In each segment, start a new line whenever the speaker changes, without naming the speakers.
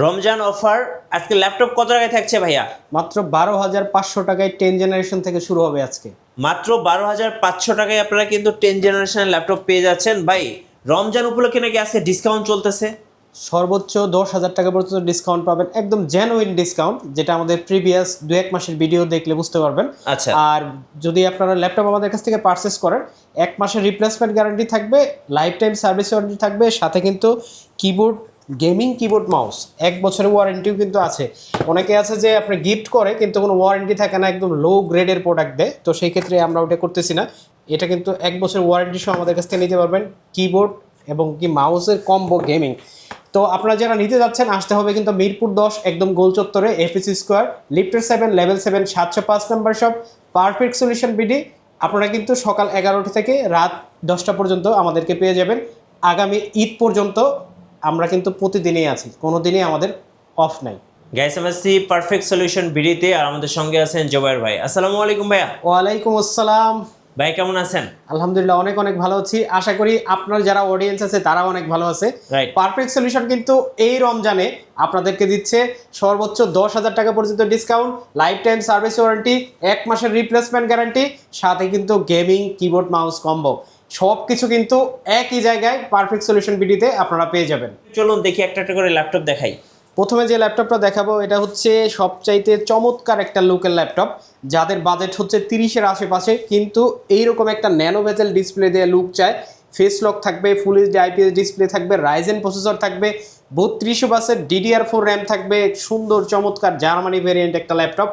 Ramzan offer আজকে laptop কত টাকায় থাকছে ভাইয়া?
মাত্র 12,500 টাকায় 10 জেনারেশন থেকে শুরু হবে আজকে।
মাত্র 12,500 টাকায় আপনারা কিন্তু 10 জেনারেশনের ল্যাপটপ পেয়ে যাচ্ছেন। ভাই রমজান উপলক্ষে নাকি আজকে ডিসকাউন্ট চলতেছে?
সর্বোচ্চ 10,000 টাকা পর্যন্ত ডিসকাউন্ট পাবেন, একদম জেনুইন ডিসকাউন্ট, যেটা আমাদের প্রিভিয়াস 2-1 মাসের ভিডিও দেখলে বুঝতে পারবেন।
আচ্ছা।
আর যদি আপনারা ল্যাপটপ আমাদের কাছ থেকে পারচেস করেন, 1 মাসের রিপ্লেসমেন্ট গ্যারান্টি থাকবে, লাইফ টাইম সার্ভিস ওয়ারেন্টি থাকবে, সাথে কিন্তু কিবোর্ড, গেমিং কিবোর্ড মাউস 1 বছরের ওয়ারেন্টিও কিন্তু আছে। অনেকে আছে যে আপনি গিফট করে কিন্তু কোনো ওয়ারেন্টি থাকে না, একদম লো গ্রেডের প্রোডাক্ট দেয়, তো সেই ক্ষেত্রে আমরা ওটা করতেছি না। এটা কিন্তু 1 বছরের ওয়ারেন্টি সহ আমাদের কাছ থেকে নিতে পারবেন, কিবোর্ড এবং কি মাউসের কম্বো গেমিং। তো আপনারা যারা নিতে যাচ্ছেন আসতে হবে কিন্তু মিরপুর 10 একদম গোল চত্বরে, এফএসি স্কোয়ার, লিফটের 7 level 7 705 number shop, perfect solution BD. আপনারা কিন্তু সকাল 11টা থেকে রাত 10টা পর্যন্ত আমাদেরকে পেয়ে যাবেন। আগামী ঈদ পর্যন্ত আমরা কিন্তু প্রতিদিনই আছি, কোনো দিনই আমাদের অফ নাই।
গাইস আমরা আছি পারফেক্ট সলিউশন বিডিতে, আর আমাদের সঙ্গে আছেন জোবায়ের ভাই। আসসালামু আলাইকুম ভাইয়া।
ওয়ালাইকুম আসসালাম।
ভাই কেমন আছেন?
আলহামদুলিল্লাহ অনেক অনেক ভালো আছি, আশা করি আপনার যারা অডিয়েন্স আছে তারা অনেক ভালো আছে।
রাইট।
পারফেক্ট সলিউশন কিন্তু এই রমজানে আপনাদেরকে দিচ্ছে সর্বোচ্চ 10,000 টাকা পর্যন্ত discount, life time service warranty, 1 মাসের রিপ্লেসমেন্ট গ্যারান্টি, সাথে কিন্তু গেমিং কিবোর্ড মাউস কম্বো, সব কিছু কিন্তু একই জায়গায় পারফেক্ট সলিউশন বিডিতে আপনারা পেয়ে যাবেন।
চলুন দেখি একটা একটা করে ল্যাপটপ দেখাই।
প্রথমে যে ল্যাপটপটা দেখাবো এটা হচ্ছে সবচাইতে চমৎকার একটা লুকের ল্যাপটপ, যাদের বাজেট হচ্ছে 30-এর আশেপাশে, কিন্তু এইরকম একটা ন্যানো বেজেল ডিসপ্লে দিয়ে লুক চায়। ফেস লক থাকবে, ফুল এইচডি আইপিএস ডিসপ্লে থাকবে, রাইজেন প্রসেসর থাকবে, 3200 বাসের DDR4 র্যাম থাকবে, সুন্দর চমৎকার জার্মানি ভেরিয়েন্ট একটা ল্যাপটপ।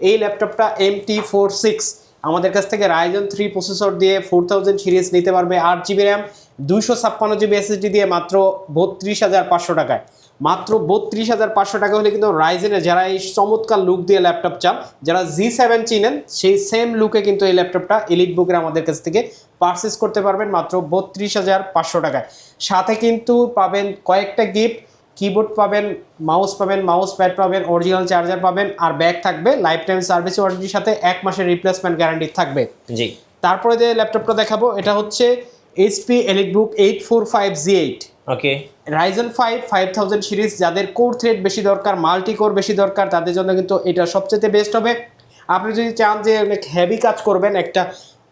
এই ল্যাপটপটা MT46 আমাদের কাছ থেকে রাইজেন 3 প্রসেসর দিয়ে 4000 সিরিজ নিতে পারবে, 8GB র্যাম, 256GB SSD দিয়ে মাত্র 32,500 টাকায়। মাত্র 32,500 টাকা হলে কিন্তু রাইজেনের যারা এই চমৎকার লুক দিয়ে ল্যাপটপ চান, যারা G7 চিনেন, সেই সেম লুকে কিন্তু এই ল্যাপটপটা এলিট বুকের আমাদের কাছ থেকে পারচেস করতে পারবেন মাত্র 32,500 টাকায়। সাথে কিন্তু পাবেন কয়েকটা গিফট, কিবোর্ড পাবেন, মাউস পাবেন, মাউস প্যাড পাবেন, অরিজিনাল চার্জার পাবেন, আর ব্যাগ থাকবে, লাইফ টাইম সার্ভিস ওয়ারেন্টির সাথে 1 মাসের রিপ্লেসমেন্ট গ্যারান্টি থাকবে।
জি।
তারপরে যে ল্যাপটপটা দেখাবো এটা হচ্ছে HP EliteBook 845G8,
ওকে।
রাইজেন 5 5000 সিরিজ, যাদের কোর থ্রেড বেশি দরকার, মাল্টি কোর বেশি দরকার, তাদের জন্য কিন্তু এটা সবচেয়ে বেস্ট হবে। আপনি যদি চান যে অনেক হেভি কাজ করবেন, একটা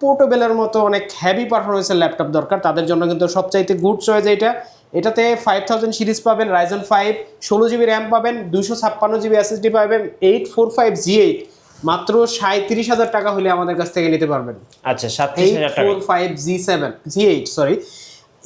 পোর্টেবলের মতো অনেক হেভি পারফরমেন্সের ল্যাপটপ দরকার, তাদের জন্য কিন্তু সবচাইতে গুড চয়েস এইটা। এটাতে 5000 সিরিজ পাবেন, রাইজেন 5, 16GB র্যাম পাবেন, 256GB SSD পাবেন, 845G8 মাত্র 37,000 টাকা হলে আমাদের কাছ থেকে নিতে পারবেন।
আচ্ছা 37,000 টাকা।
845G8 সরি,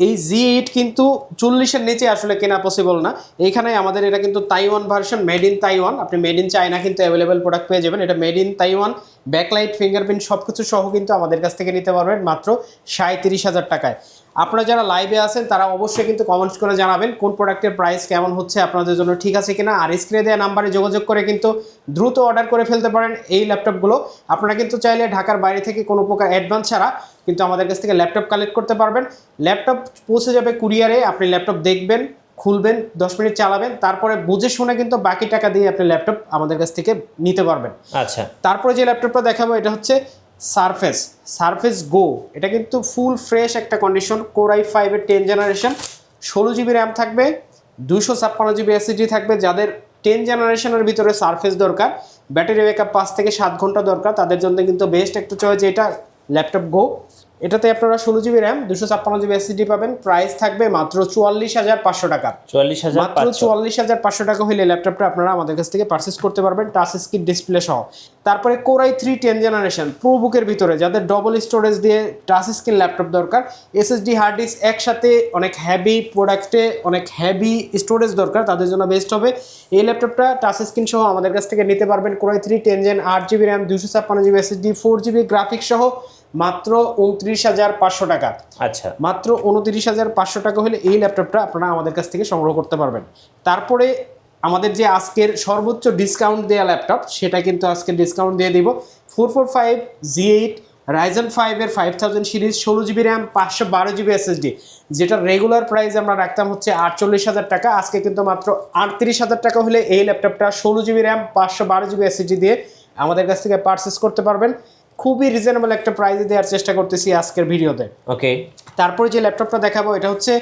এই G8 কিন্তু 40-এর নিচে আসলে কেনা পসিবল না। এইখানে আমাদের এটা কিন্তু Taiwan version, made in Taiwan, আপনি মেড ইন চায়না কিন্তু অ্যাভেলেবেল প্রোডাক্ট পেয়ে যাবেন। এটা made in Taiwan, backlight, fingerprint সব কিছু সহ কিন্তু আমাদের কাছ থেকে নিতে পারবেন মাত্র 37,000 টাকায়। আপনারা যারা লাইভে আছেন তারা অবশ্যই কিন্তু কমেন্টস করে জানাবেন কোন প্রোডাক্টের প্রাইস কেমন হচ্ছে, আপনাদের জন্য ঠিক আছে কিনা। আর স্ক্রিনে দেওয়া নাম্বারে যোগাযোগ করে কিন্তু দ্রুত অর্ডার করে ফেলতে পারেন এই ল্যাপটপগুলো। আপনারা কিন্তু চাইলে ঢাকার বাইরে থেকে কোনো প্রকার অ্যাডভান্স ছাড়া কিন্তু আমাদের কাছ থেকে ল্যাপটপ কালেক্ট করতে পারবেন। ল্যাপটপ পৌঁছে যাবে কুরিয়ারে, আপনি ল্যাপটপ দেখবেন, খুলবেন, 10 মিনিট চালাবেন, তারপরে বুঝে শুনে কিন্তু বাকি টাকা দিয়ে আপনি ল্যাপটপ আমাদের কাছ থেকে নিতে পারবেন।
আচ্ছা।
তারপরে যে ল্যাপটপটা দেখাবো এটা হচ্ছে সারফেস গো। এটা কিন্তু ফুল ফ্রেশ একটা কন্ডিশন, কোর i5 এর 10 জেনারেশন, 16GB র্যাম থাকবে, 256GB SSD থাকবে। যাদের 10 জেনারেশনের ভিতরে সারফেস দরকার, ব্যাটারি ব্যাকআপ 5 থেকে 7 ঘন্টা দরকার, তাদের জন্য কিন্তু বেস্ট একটা চয়েস এটা ল্যাপটপ গো। এটাতে আপনারা 16GB র্যাম, 256GB SSD পাবেন, প্রাইস থাকবে মাত্র 44,500 টাকা।
44,500
মাত্র 44,500 টাকা হলে ল্যাপটপটা আপনারা আমাদের কাছ থেকে পারচেস করতে পারবেন, টাচ স্ক্রিন ডিসপ্লে সহ। তারপরে কোর i3 10 জেনারেশন প্রো বুকের ভিতরে, যাদের ডবল স্টোরেজ দিয়ে টাচ স্ক্রিন ল্যাপটপ দরকার, SSD হার্ড ডিস্ক একসাথে অনেক হেভি প্রোডাক্টে অনেক হেভি স্টোরেজ দরকার, তাদের জন্য বেস্ট হবে এই ল্যাপটপটা। টাচ স্ক্রিন সহ আমাদের কাছ থেকে নিতে পারবেন core i3 10 gen, 8GB RAM, 256GB SSD, 4GB graphics সহ মাত্র 29,500 টাকা।
আচ্ছা।
মাত্র 29,500 টাকা হলে এই ল্যাপটপটা আপনারা আমাদের কাছ থেকে সংগ্রহ করতে পারবেন। তারপরে আমাদের যে আজকের সর্বোচ্চ ডিসকাউন্ট দেওয়া ল্যাপটপ, সেটা কিন্তু আজকে ডিসকাউন্ট দিয়ে দিব। 445G8 রাইজেন 5 এর 5000 series, 16GB RAM, 512GB SSD, যেটা রেগুলার প্রাইস আমরা রাখতাম হচ্ছে 48,000 টাকা, আজকে কিন্তু মাত্র 38,000 টাকা হলে এই ল্যাপটপটা 16GB র্যাম, 512GB SSD দিয়ে আমাদের কাছ থেকে পারচেস করতে পারবেন। খুবই রিজনেবল একটা প্রাইসে দেওয়ার চেষ্টা করতেছি আজকের ভিডিওতে।
ওকে।
তারপরে যে ল্যাপটপটা দেখাবো এটা হচ্ছে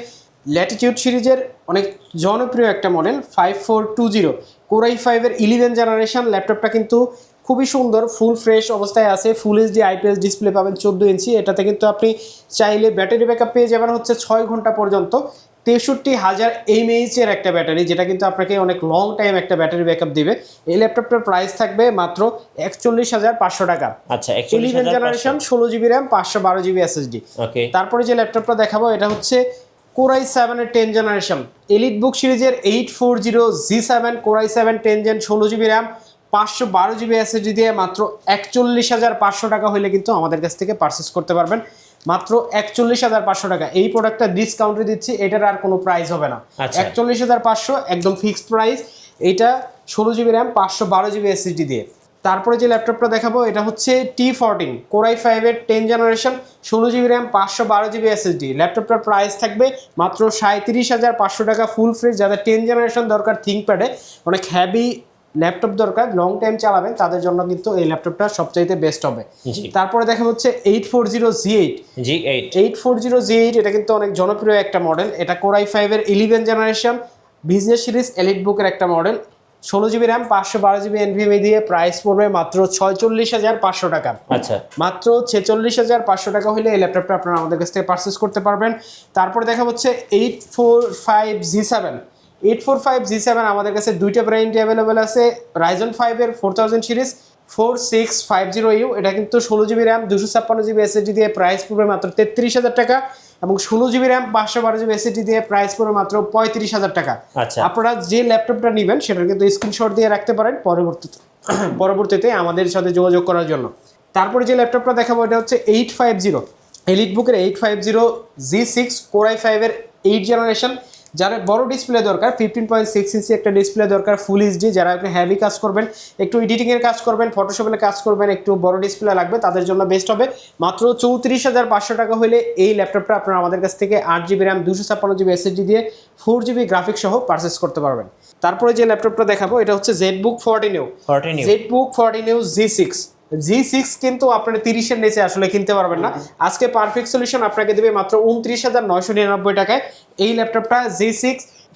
ল্যাটিটিউড সিরিজের অনেক জনপ্রিয় একটা মডেল 5420 কোর i5-এর 11 জেনারেশন। ল্যাপটপটা কিন্তু খুবই সুন্দর, ফুল ফ্রেশ অবস্থায় আছে। ফুল এইচডি আইপিএস ডিসপ্লে পাবেন 14 ইঞ্চি। এটাতে কিন্তু আপনি চাইলে ব্যাটারি ব্যাকআপ পেয়ে যাবেন হচ্ছে 6 ঘন্টা পর্যন্ত। 63,000 mAh-এর একটা ব্যাটারি, যেটা কিন্তু আপনাকে অনেক লং টাইম একটা ব্যাটারি ব্যাকআপ দিবে। এই ল্যাপটপটার প্রাইস থাকবে মাত্র 41,500 টাকা।
আচ্ছা,
11 generation, 16 GB RAM, 512 GB SSD।
Okay,
তারপরে যে ল্যাপটপটা দেখাবো এটা হচ্ছে কোর i7-এর 10 জেনারেশন এলিট বুক সিরিজের 840G7 core i7 10 gen, 16 GB RAM, 512 GB SSD দিয়ে মাত্র 41,500 টাকা হলে কিন্তু আমাদের কাছ থেকে পারচেস করতে পারবেন। মাত্র 41,500 টাকা। এই প্রোডাক্টটা ডিসকাউন্টে দিচ্ছি, এটার আর কোনো প্রাইস হবে না।
আচ্ছা।
41,500 একদম ফিক্সড প্রাইস। এইটা 16 GB র্যাম, 512 GB SSD দিয়ে। তারপরে যে ল্যাপটপটা দেখাবো এটা হচ্ছে T14 কোর i5-এর 10 generation, 16 GB RAM, 512 GB SSD। ল্যাপটপটার প্রাইস থাকবে মাত্র 37,500 টাকা ফুল ফ্রেশ। যাদের 10 জেনারেশন দরকার, থিঙ্কপ্যাডে অনেক হ্যাভি ল্যাপটপ দরকার, লং টাইম চালাবেন, তাদের জন্য কিন্তু এই ল্যাপটপটা সবচাইতে বেস্ট হবে। তারপরে দেখা হচ্ছে 840G8 840G8 এটা কিন্তু অনেক জনপ্রিয় একটা মডেল। এটা কোর i5-এর 11 জেনারেশন বিজনেস সিরিজ এলিট বুকের একটা মডেল। 16 GB র্যাম, 512 GB NVMe দিয়ে প্রাইস পড়বে মাত্র 46,500 টাকা।
আচ্ছা,
মাত্র 46,500 টাকা হলে এই ল্যাপটপটা আপনারা আমাদের কাছ থেকে পারচেস করতে পারবেন। তারপরে দেখা হচ্ছে 845G7 আমাদের কাছে দুইটা ভ্যারিয়েন্ট অ্যাভেলেবেল আছে। Ryzen 5-এর 4000 সিরিজ 4650U, এটা কিন্তু 16 GB র্যাম, 256 GB SSD দিয়ে প্রাইস পড়বে মাত্র 33,000 টাকা। এবং 16 GB র্যাম, 512 GB SSD দিয়ে প্রাইস পড়বে মাত্র 35,000 টাকা।
আচ্ছা।
আপনারা যে ল্যাপটপটা নেবেন সেটার কিন্তু স্ক্রিনশট দিয়ে রাখতে পারেন পরবর্তীতে আমাদের সাথে যোগাযোগ করার জন্য। তারপরে যে ল্যাপটপটা দেখাবো এটা হচ্ছে 850 এলিট বুকের 850G6 কোর i5-এর 8 জেনারেশন। যারা বড় ডিসপ্লে দরকার, 15.6 ইঞ্চি একটা ডিসপ্লে দরকার, ফুল এইচডি, যারা আপনি হ্যাভি কাজ করবেন, একটু এডিটিংয়ের কাজ করবেন, ফটোশপের কাজ করবেন, একটু বড় ডিসপ্লে লাগবে, তাদের জন্য বেস্ট হবে। মাত্র 34,500 টাকা হলে এই ল্যাপটপটা আপনারা আমাদের কাছ থেকে 8 GB র্যাম, 256 GB SSD দিয়ে 4 GB গ্রাফিক্স সহ পারচেস করতে পারবেন। তারপরে যে ল্যাপটপটা দেখাবো এটা হচ্ছে ZBook 14U ZBook 14U G6 কিন্তু আপনারা 30-এর নিচে আসলে কিনতে পারবেন না। আজকে পারফেক্ট সলিউশন আপনাকে দেবে মাত্র 29,999 টাকায় এই ল্যাপটপটা G6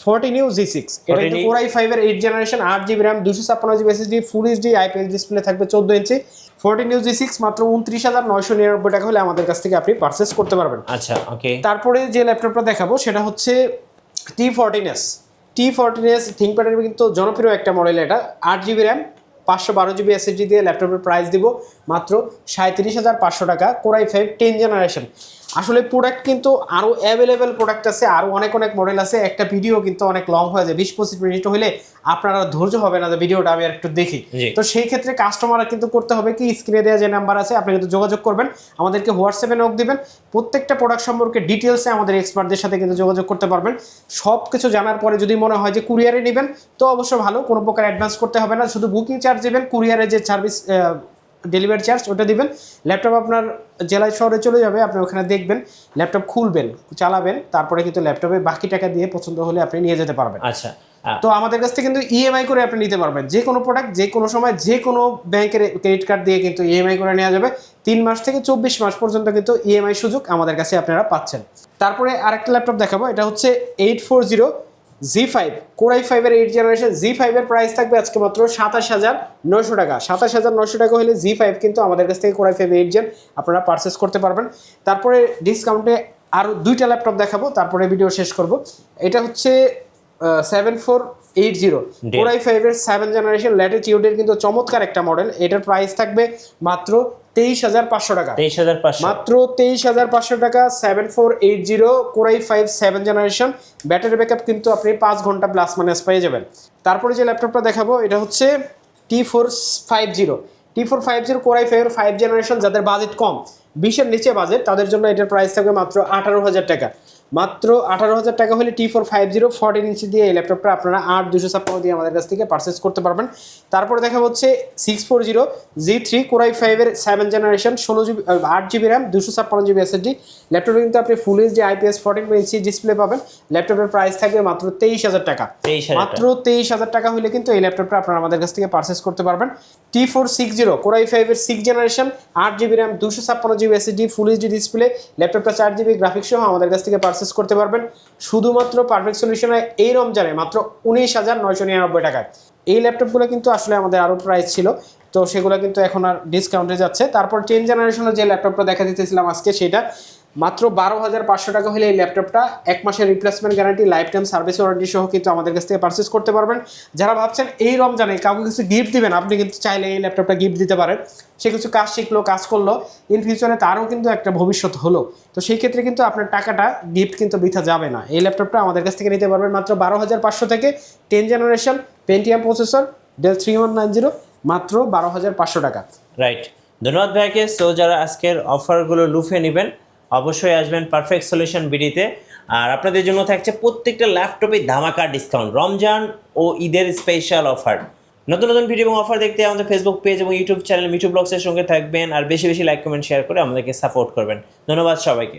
14U G6। এটা কিন্তু কোর i5-এর 8 generation, 8 GB RAM, 256 GB SSD, full HD IPS display থাকবে 14 ইঞ্চি। 14U G6 মাত্র 29,999 টাকা হলে আমাদের কাছ থেকে আপনি পারচেস করতে পারবেন।
আচ্ছা, ওকে।
তারপরে যে ল্যাপটপটা দেখাবো সেটা হচ্ছে T14s থিঙ্কপ্যাডের কিন্তু জনপ্রিয় একটা মডেল। এটা 8 GB র্যাম, 512 GB SSD দিয়ে ল্যাপটপের প্রাইস দিব মাত্র 37,500 টাকা। Core i5 10 generation. আসলে প্রোডাক্ট কিন্তু আরও অ্যাভেলেবেল প্রোডাক্ট আছে, আরও অনেক মডেল আছে। একটা ভিডিও কিন্তু অনেক লং হয়ে যায়, 20-25 মিনিট হলে আপনারা ধৈর্য হবে না যে ভিডিওটা আমি আর একটু দেখি। তো সেই ক্ষেত্রে কাস্টমাররা কিন্তু করতে হবে কি, স্ক্রিনে দেওয়া যে নাম্বার আছে আপনি কিন্তু যোগাযোগ করবেন, আমাদেরকে হোয়াটসঅ্যাপে নক দিবেন। প্রত্যেকটা প্রোডাক্ট সম্পর্কে ডিটেলসে আমাদের এক্সপার্টদের সাথে কিন্তু যোগাযোগ করতে পারবেন। সব কিছু জানার পরে যদি মনে হয় যে কুরিয়ারে নেবেন তো অবশ্য ভালো, কোনো প্রকার অ্যাডভান্স করতে হবে না, শুধু বুকিং চার্জ দেবেন, কুরিয়ারের যে সার্ভিস ডেলিভারি চার্জ ওটা দিবেন। ল্যাপটপ আপনার জেলায় শহরে চলে যাবে, আপনি ওখানে দেখবেন, ল্যাপটপ খুলবেন, চালাবেন, তারপরে কিন্তু ল্যাপটপে বাকি টাকা দিয়ে পছন্দ হলে আপনি নিয়ে যেতে পারবেন।
আচ্ছা,
তো আমাদের কাছ থেকে কিন্তু ইএমআই করে আপনি নিতে পারবেন। যে কোনো প্রোডাক্ট যে কোনো সময় যে কোনো ব্যাংকের ক্রেডিট কার্ড দিয়ে কিন্তু ইএমআই করে নেওয়া যাবে। 3 মাস থেকে 24 মাস পর্যন্ত কিন্তু ইএমআই সুযোগ আমাদের কাছে আপনারা পাচ্ছেন। তারপরে আরেকটা ল্যাপটপ দেখাবো, এটা হচ্ছে 840G5 কোর i5-এর 8 জেনারেশন। G5-এর প্রাইস থাকবে আজকে মাত্র 27,900 টাকা। 27,900 টাকা হলে G5 কিন্তু আমাদের কাছ থেকে কোর i5 8 জেন আপনারা পারচেস করতে পারবেন। তারপরে ডিসকাউন্টে আরও 2টা ল্যাপটপ দেখাবো, তারপরে ভিডিও শেষ করব। এটা হচ্ছে 7480 কোর i5-এর 7 জেনারেশন ল্যাটিটিউডের কিন্তু চমৎকার একটা মডেল। এটার প্রাইস থাকবে মাত্র 23,500 টাকা।
23,500
মাত্র 23,500 টাকা। 7480 core i5 7 generation. Battery backup কিন্তু আপনি 5 ঘন্টা প্লাস মাইনাস পেয়ে যাবেন। তারপরে যে ল্যাপটপটা দেখাবো এটা হচ্ছে T450 কোর i5-এর 5 জেনারেশন। যাদের বাজেট কম, 20-এর নিচে বাজেট, তাদের জন্য এটার প্রাইস থাকবে মাত্র 18,000 টাকা। মাত্র 18,000 টাকা হলে T450 14 ইঞ্চি দিয়ে এই ল্যাপটপটা আপনারা 8,256 দিয়ে আমাদের কাছ থেকে পারচেস করতে পারবেন। তারপরে দেখা হচ্ছে 640G3 কোর i5-এর 7 generation, 8 GB RAM, 256 GB SSD। ল্যাপটপে কিন্তু আপনি ফুল এইচডি আইপিএস 14 ইঞ্চি ডিসপ্লে পাবেন। ল্যাপটপের প্রাইস থাকবে মাত্র 23,000 টাকা। মাত্র 23,000 টাকা হলে কিন্তু এই ল্যাপটপটা আপনারা আমাদের কাছ থেকে পারচেস করতে পারবেন। T460 কোর i5-এর 6 generation, 8 GB RAM, 256 GB SSD, full HD display, ল্যাপটপটা 4 GB গ্রাফিক্স সহ আমাদের কাছ থেকে পারচেস করতে পারবেন শুধুমাত্র পারফেক্ট সলিউশনে এই রমজানে মাত্র 19,999 টাকায়। এই ল্যাপটপগুলো কিন্তু আসলে আমাদের আরও প্রাইস ছিল, তো সেগুলো কিন্তু এখন আর ডিসকাউন্টে যাচ্ছে। তারপর 10 জেনারেশনের যে ল্যাপটপটা দেখা দিতেছিলাম আজকে, সেটা মাত্র 12,500 টাকা হলে এই ল্যাপটপটা 1 মাসের replacement guarantee, life time service warranty সহ কিন্তু আমাদের কাছ থেকে পারচেস করতে পারবেন। যারা ভাবছেন এই রমজানে কাউকে কিছু গিফট দিবেন, আপনি কিন্তু চাইলে এই ল্যাপটপটা গিফট দিতে পারেন। সে কিছু কাজ শিখলো, কাজ করলো, ইন ফিউচারে তারও কিন্তু একটা ভবিষ্যৎ হলো, তো সেই ক্ষেত্রে কিন্তু আপনার টাকাটা গিফট কিন্তু বৃথা যাবে না। এই ল্যাপটপটা আমাদের কাছ থেকে নিতে পারবেন মাত্র 12,500 থেকে। 10 জেনারেশন পেন্টিয়াম প্রসেসর, ডেল 3190, মাত্র 12,500 টাকা।
রাইট, ধন্যবাদ ভাইকে। সো যারা আজকের অফারগুলো লুফে নেবেন অবশ্যই আসবেন পারফেক্ট সলিউশন বিডিতে। আর আপনাদের জন্য থাকছে প্রত্যেকটা ল্যাপটপে ধামাকা ডিসকাউন্ট, রমজান ও ঈদের স্পেশাল অফার। নতুন নতুন ভিডিও এবং অফার দেখতে আমাদের ফেসবুক পেজ এবং ইউটিউব চ্যানেল মিঠু ব্লগসের সঙ্গে থাকবেন, আর বেশি বেশি লাইক কমেন্ট শেয়ার করে আমাদেরকে সাপোর্ট করবেন। ধন্যবাদ সবাইকে।